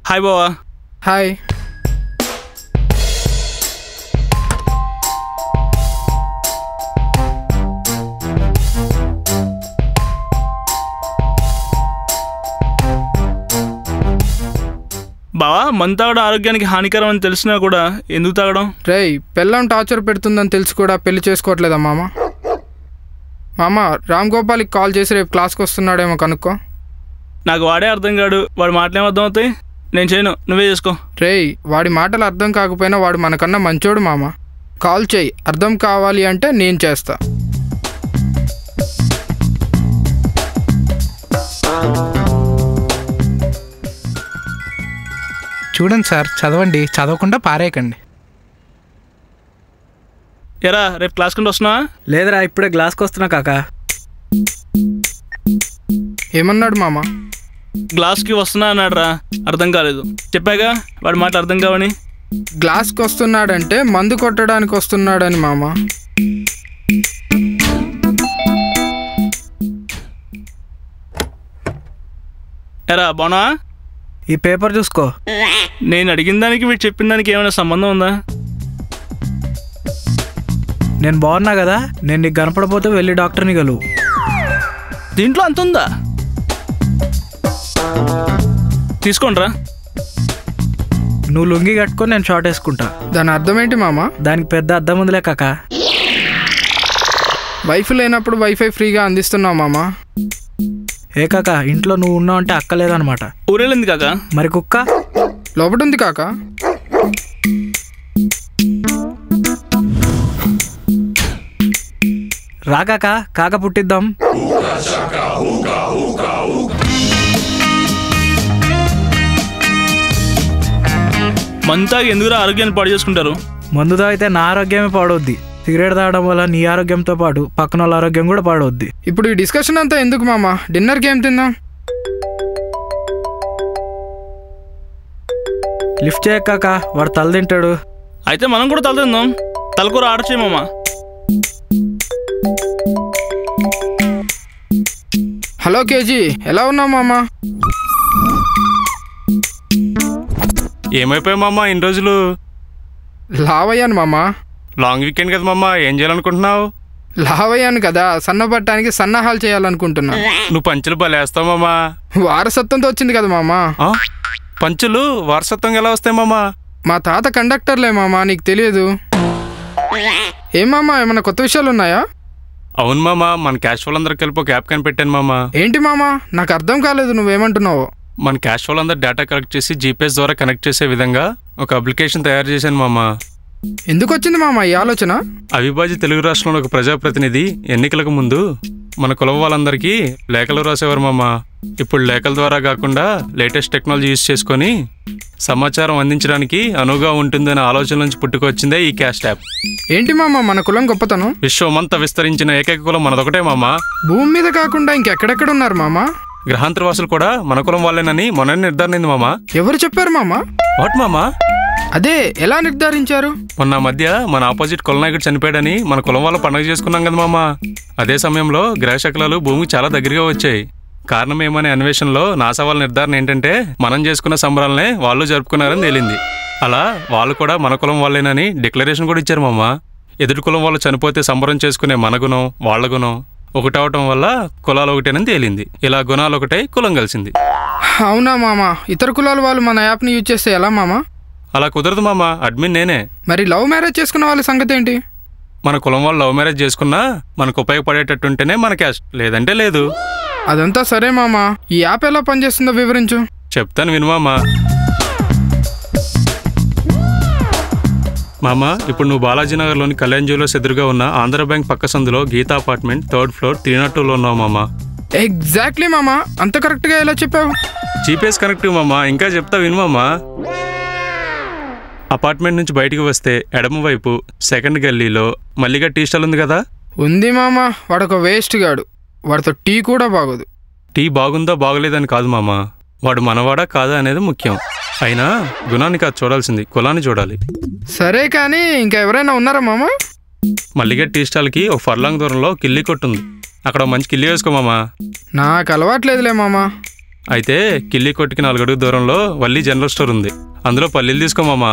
Hi బావా. Hi. బావా, మందు తాగడం ఆరోగ్యానికి హానికరం అని తెలిసినా కూడా ఎందుకు తాగడం? రేయ్, పెళ్ళం టార్చర్ పెడుతుందని తెలిసి కూడా పెళ్లి చేసుకోవట్లేదా మామ? మామ, రామ్ గోపాల్కి కాల్ చేసి రేపు క్లాస్కి వస్తున్నాడేమో కనుక్కో. నాకు వాడే అర్థం కాడు. వాడి మాటలేం అర్థం అవుతాయి? నేను చేయను, నువ్వే చేసుకో. రేయ్, వాడి మాటలు అర్థం కాకపోయినా వాడు మనకన్నా మంచోడు మామ. కాల్ చేయి, అర్థం కావాలి అంటే నేను చేస్తా. చూడండి సార్, చదవండి, చదవకుండా పారేయకండి. ఎరా, రేపు క్లాస్ కింద వస్తున్నావా? లేదురా, ఇప్పుడే క్లాస్కి వస్తున్నా కాకా. ఏమన్నాడు మామ? క్లాస్కి వస్తున్నా అన్నాడు రా. అర్థం కాలేదు. చెప్పాగా వాడి మాట అర్థం కావని. క్లాస్కి వస్తున్నాడంటే మందు కొట్టడానికి వస్తున్నాడని మామ. ఎరా బానా, ఈ పేపర్ చూసుకో. నేను అడిగిన దానికి వీడు చెప్పిన దానికి ఏమైనా సంబంధం ఉందా? నేను బాగున్నా కదా, నేను నీకు కనపడపోతే వెళ్ళి డాక్టర్ని కలువు. దీంట్లో అంత ఉందా? తీసుకోండిరా. నువ్వు లుంగి కట్టుకొని నేను షార్ట్ వేసుకుంటా. దాని అర్థం ఏంటి మామ? దానికి పెద్ద అర్థం ఉందిలే కాకా. వైఫ్ లేనప్పుడు వైఫై ఫ్రీగా అందిస్తున్నావు మామ. ఏ కాకా, ఇంట్లో నువ్వు ఉన్నావు అంటే అక్కలేదనమాట. ఊరేళ్ళింది కాక. మరి కుక్క లోపటుంది కాక. రా కాకా, కాక పుట్టిద్దాం. మందు తాగి ఎందుకురా ఆరోగ్యాన్ని పాడు చేసుకుంటారు? మందు తాగితే నా ఆరోగ్యమే పాడవుద్ది. సిగరెట్ తాగడం వల్ల నీ ఆరోగ్యంతో పాటు పక్కన వాళ్ళ ఆరోగ్యం కూడా పాడవుద్ది. ఇప్పుడు ఈ డిస్కషన్ అంతా ఎందుకు మామ? డిన్నర్కి ఏం తిందాం? లిఫ్ట్ చేయక కాకా, వాడు తల తింటాడు. అయితే మనం కూడా తల తిందాం. తలకూర ఆర్డర్ చేయమమ్మా. హలో కేజీ, ఎలా ఉన్నావు మామ? ఏమైపోయావు మామ ఇన్ని రోజులు? లావయ్యాను మామ. లాంగ్ వీకెండ్ కదా మామ, ఏం చేయాలనుకుంటున్నావు? లావయ్యాను కదా, సన్నపడటానికి సన్నాహాలు చేయాలనుకుంటున్నా. నువ్వు పంచులు బలేస్తావు మామ. వారసత్వంతో వచ్చింది కదా మామ. పంచులు వారసత్వం ఎలా వస్తాయి మామ? మా తాత కండక్టర్లే మామ, నీకు తెలియదు. ఏం మామ, ఏమన్నా కొత్త విషయాలు ఉన్నాయా? అవును మామ, మన క్యాష్ వాళ్ళందరూ కలిపి ఒక యాప్ కనిపెట్టాను మామ. ఏంటి మామ? నాకు అర్థం కాలేదు, నువ్వేమంటున్నావు? మన క్యాష్ వాళ్ళందరూ డేటా కలెక్ట్ చేసి జీపీఎస్ ద్వారా కనెక్ట్ చేసే విధంగా ఒక అప్లికేషన్ తయారు చేశాను మామ. ఎందుకు వచ్చింది మామ ఈ ఆలోచన? అవిభాజ్య తెలుగు రాష్ట్రంలో ఒక ప్రజాప్రతినిధి ఎన్నికలకు ముందు మన కులం వాళ్ళందరికీ లేఖలు రాసేవారు మామ. ఇప్పుడు లేఖల ద్వారా కాకుండా లేటెస్ట్ టెక్నాలజీ యూజ్ చేసుకొని సమాచారం అందించడానికి అనువుగా ఉంటుందనే ఆలోచన నుంచి పుట్టుకొచ్చిందే ఈ క్యాస్ట్ యాప్. ఏంటి మామ మన కులం గొప్పతనం? విశ్వమంతా విస్తరించిన ఏకైక కులం మనదొకటే మామ. భూమి మీద కాకుండా ఇంకెక్కడెక్కడ ఉన్నారు మామ? గ్రహాంతరవాసులు కూడా మన కులం వాళ్ళేనని మొన్న నిర్ధారణైంది మామ. ఎవరు చెప్పారు మామ? వాట్ మామా? అదే, ఎలా నిర్ధారించారు? మొన్న మధ్య మన ఆపోజిట్ కులనాయకుడు చనిపోయాడని మన కులం వాళ్ళ పండుగ చేసుకున్నాం కదా మామ. అదే సమయంలో గ్రహశకలాలు భూమికి చాలా దగ్గరగా వచ్చాయి. కారణం ఏమనే అన్వేషణలో నాసా వాళ్ళ నిర్ధారణ ఏంటంటే మనం చేసుకున్న సంబరాలనే వాళ్ళు జరుపుకున్నారని తేలింది. అలా వాళ్ళు కూడా మన కులం వాళ్ళేనని డిక్లరేషన్ కూడా ఇచ్చారు మామ. ఎదుటి కులం వాళ్ళు చనిపోతే సంబరం చేసుకునే మన గుణం వాళ్ళ గుణం ఒకటవటం వల్ల కులాలు ఒకటేనని తేలింది. ఇలా గుణాలు ఒకటే కులం కలిసింది. అవునా మామ? ఇతర కులాల వాళ్ళు మన యాప్ని యూజ్ చేస్తే ఎలా మామ? అలా కుదరదు మామ, అడ్మిన్ నేనే. మరి లవ్ మ్యారేజ్ చేసుకున్న వాళ్ళ సంగతి ఏంటి? మన కులం వాళ్ళు లవ్ మ్యారేజ్ చేసుకున్నా మనకు ఉపయోగపడేటట్టుంటేనే మన క్యాస్ట్, లేదంటే లేదు. అదంతా సరే మామ, ఈ యాప్ ఎలా పనిచేస్తుందో వివరించు. చెప్తాను విను మామ. మామ, ఇప్పుడు నువ్వు బాలాజీనగర్లోని కళ్యాణ్ జ్యువెలర్స్ ఎదురుగా ఉన్న ఆంధ్ర బ్యాంక్ పక్క సందులో గీతా అపార్ట్మెంట్ 3rd floor 302లో ఉన్నావు మామ. ఎగ్జాక్ట్లీ మామ, అంత కరెక్ట్గా ఎలా చెప్పావు? జీపీఎస్ కనెక్టివ్ మామ. ఇంకా చెప్తా విను మామ. అపార్ట్మెంట్ నుంచి బయటికి వస్తే ఎడమ వైపు సెకండ్ గల్లీలో మల్లిగా టీ స్టాల్ ఉంది కదా. ఉంది మామ, వాడొక వేస్ట్ గాడు, వాడితో టీ కూడా బాగోదు. టీ బాగుందా బాగలేదని కాదు మామ, వాడు మనవాడా కాదా అనేది ముఖ్యం. అయినా గుణాన్ని కాదు చూడాల్సింది, కులాన్ని చూడాలి. సరే కానీ ఇంకా ఎవరైనా ఉన్నారా మామ? మల్లిగా టీ స్టాల్కి ఒక ఫర్లాంగ్ దూరంలో కిల్లి కొట్టుంది. అక్కడ మంచి కిల్లి వేసుకో మామ. నాకు అలవాట్లేదులే మామ. అయితే కిల్లి కొట్టుకి 4 అడుగు దూరంలో వల్లి జనరల్ స్టోర్ ఉంది. అందులో పల్లీలు తీసుకో మామ,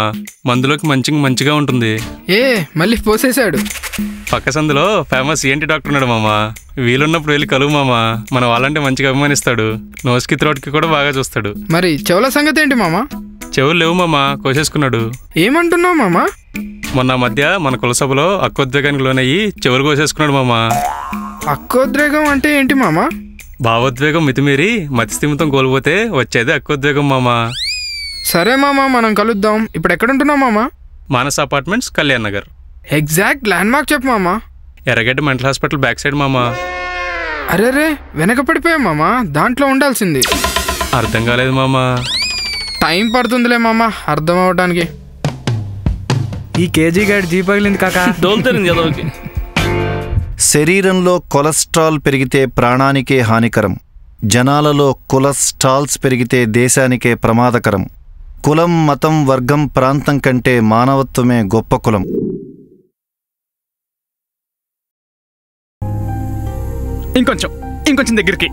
మందులోకి మంచిగా ఉంటుంది. మళ్ళీ పోసేశాడు. పక్క సందులో ఫేమస్ ఏంటి డాక్టర్ ఉన్నాడు మామ, వీలున్నప్పుడు వెళ్ళి కలువు మామ. మన వాళ్ళంటే మంచిగా అభిమానిస్తాడు, నోస్కి త్రోట్కి కూడా బాగా చూస్తాడు. మరి చెవుల సంగతి ఏంటి మామ? చెవులు లేవు మామ, కోసేసుకున్నాడు. ఏమంటున్నావు మామ? మొన్న మధ్య మన కులసభలో అక్కోద్వేగానికి లోనయ్యి చెవులు కోసేసుకున్నాడు మామ. అక్కోద్రేగం అంటే ఏంటి మామ? భావోద్వేగం మితిమీరి మతిస్థిమితం కోల్పోతే వచ్చేది అక్కోద్వేగం మామ. సరే మామ, మనం కలుద్దాం. ఇప్పుడు ఎక్కడుంటున్నావు మామ? Manas apartments, Kalyan Nagar. Exact land mark చెప్పు మామ. ఎర్రగడ్డ మెంటల్ హాస్పిటల్ బ్యాక్ సైడ్ మామ. అరే వెనక పడిపోయాం మామ, దాంట్లో ఉండాల్సింది. అర్థం కాలేదు మామ. టైం పడుతుందిలే మామ అర్థం అవడానికి. ఈ కేజీ గైడ్ జీ పగిలింది కాకా. డోల్తరింది చదవకి. శరీరంలో కొలెస్ట్రాల్ పెరిగితే ప్రాణానికే హానికరం. జనాలలో కొలెస్ట్రాల్స్ పెరిగితే దేశానికే ప్రమాదకరం. కులం, మతం, వర్గం, ప్రాంతం కంటే మానవత్వమే గొప్ప కులం. ఇంకొంచెం దగ్గరికి.